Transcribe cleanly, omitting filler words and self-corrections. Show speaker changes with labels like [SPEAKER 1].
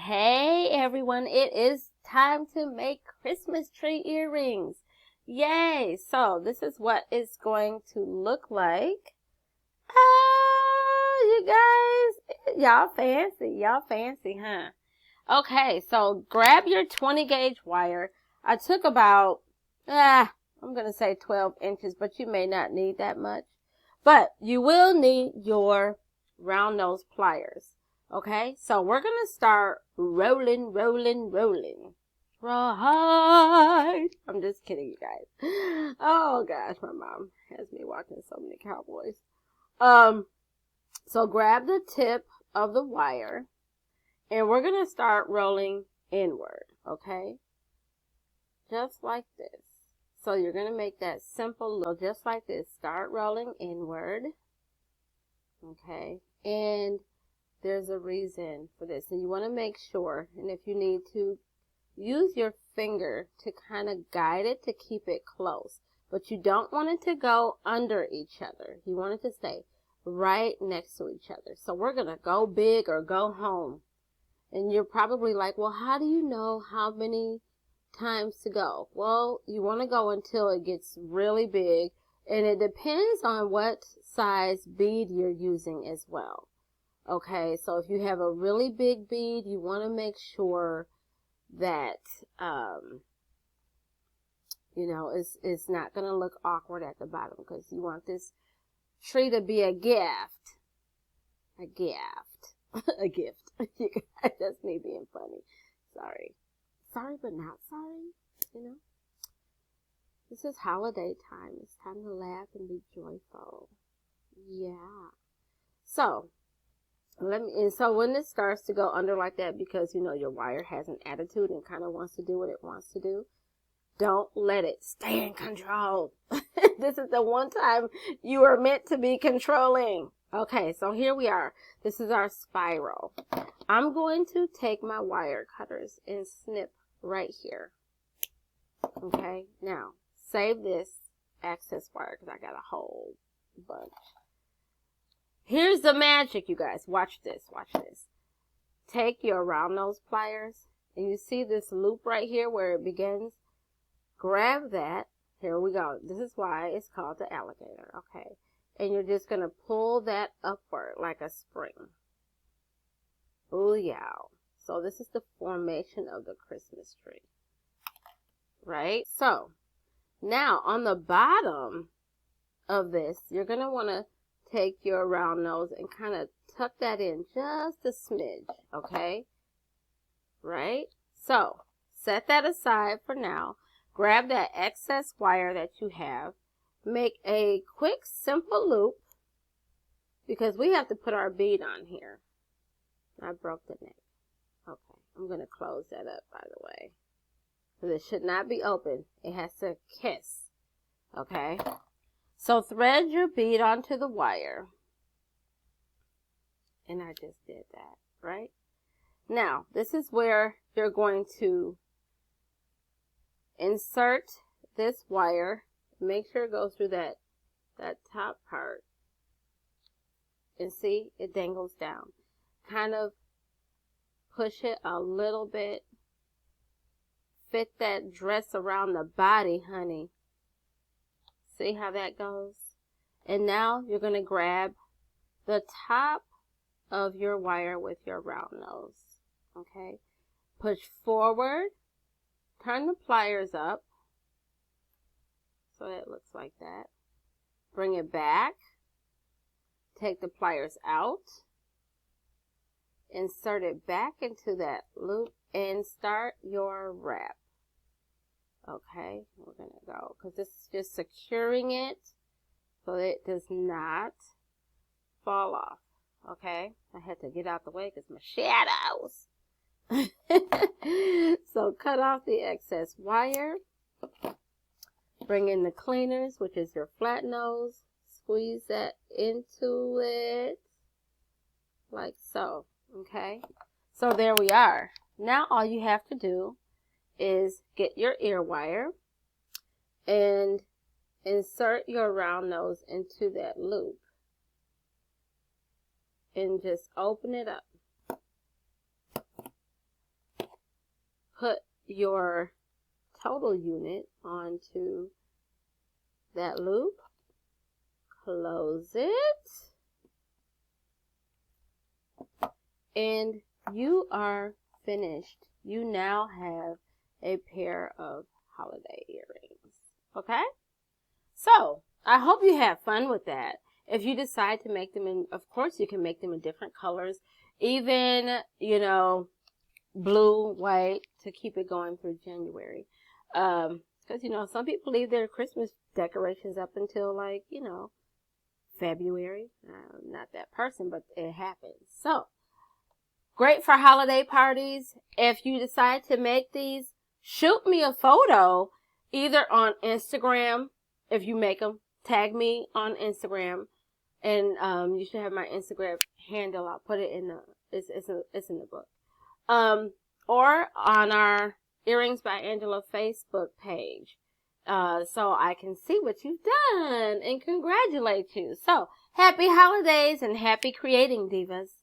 [SPEAKER 1] Hey everyone, it is time to make Christmas tree earrings. Yay! So this is what it's going to look like. You guys, y'all fancy, huh? Okay, so grab your 20 gauge wire. I took about, I'm going to say 12 inches, but you may not need that much. But you will need your round nose pliers. Okay, so we're going to start rolling. Right. I'm just kidding, you guys. Oh gosh, my mom has me watching so many cowboys. So grab the tip of the wire and we're going to start rolling inward, okay? Just like this. So you're going to make that simple look just like this. Start rolling inward, okay? And there's a reason for this. And you want to make sure, and if you need to, use your finger to kind of guide it to keep it close. But you don't want it to go under each other. You want it to stay right next to each other. So we're going to go big or go home. And you're probably like, well, how do you know how many times to go? Well, you want to go until it gets really big. And it depends on what size bead you're using as well. Okay, so if you have a really big bead, you want to make sure that, it's not going to look awkward at the bottom because you want this tree to be a gift. A gift. A gift. That's me being funny. Sorry. Sorry, but not sorry. This is holiday time. It's time to laugh and be joyful. Yeah. So when this starts to go under like that, because your wire has an attitude and kind of wants to do what it wants to do, don't let it. Stay in control. This is the one time you are meant to be controlling. Okay, so here we are. This is our spiral. I'm going to take my wire cutters and snip right here. Okay, now save this excess wire because I got a whole bunch. Here's the magic, you guys. Watch this. Take your round nose pliers, and you see this loop right here where it begins? Grab that. Here we go. This is why it's called the alligator, okay? And you're just going to pull that upward like a spring. Ooh, yeah. So this is the formation of the Christmas tree, right? So now on the bottom of this, you're going to want to take your round nose and kind of tuck that in just a smidge, okay? Right? So, set that aside for now. Grab that excess wire that you have. Make a quick, simple loop because we have to put our bead on here. I broke the neck. Okay, I'm going to close that up, by the way. Because it should not be open. It has to kiss, okay? So thread your bead onto the wire. And I just did that, right? Now, this is where you're going to insert this wire. Make sure it goes through that top part. And see, it dangles down. Kind of push it a little bit. Fit that dress around the body, honey. See how that goes? And now you're going to grab the top of your wire with your round nose. Okay? Push forward. Turn the pliers up. So it looks like that. Bring it back. Take the pliers out. Insert it back into that loop and start your wrap. Okay, we're going to go, because this is just securing it so it does not fall off. Okay, I had to get out the way because my shadows. So cut off the excess wire. Bring in the cleaners, which is your flat nose. Squeeze that into it like so. Okay, so there we are. Now all you have to do is get your ear wire and insert your round nose into that loop and just open it up. put your total unit onto that loop, close it, and you are finished. You now have a pair of holiday earrings. Okay? So, I hope you have fun with that. If you decide to make them in, of course you can make them in different colors, even, you know, blue, white, to keep it going through January. Because, you know, some people leave their Christmas decorations up until, like, you know, February. Not that person, but it happens. So, great for holiday parties. If you decide to make these, shoot me a photo either on Instagram. If you make them, tag me on Instagram, and you should have my Instagram handle. I'll put it in the it's in the book. Or on our Earrings by Angela Facebook page, so I can see what you've done and congratulate you. So happy holidays and happy creating, divas.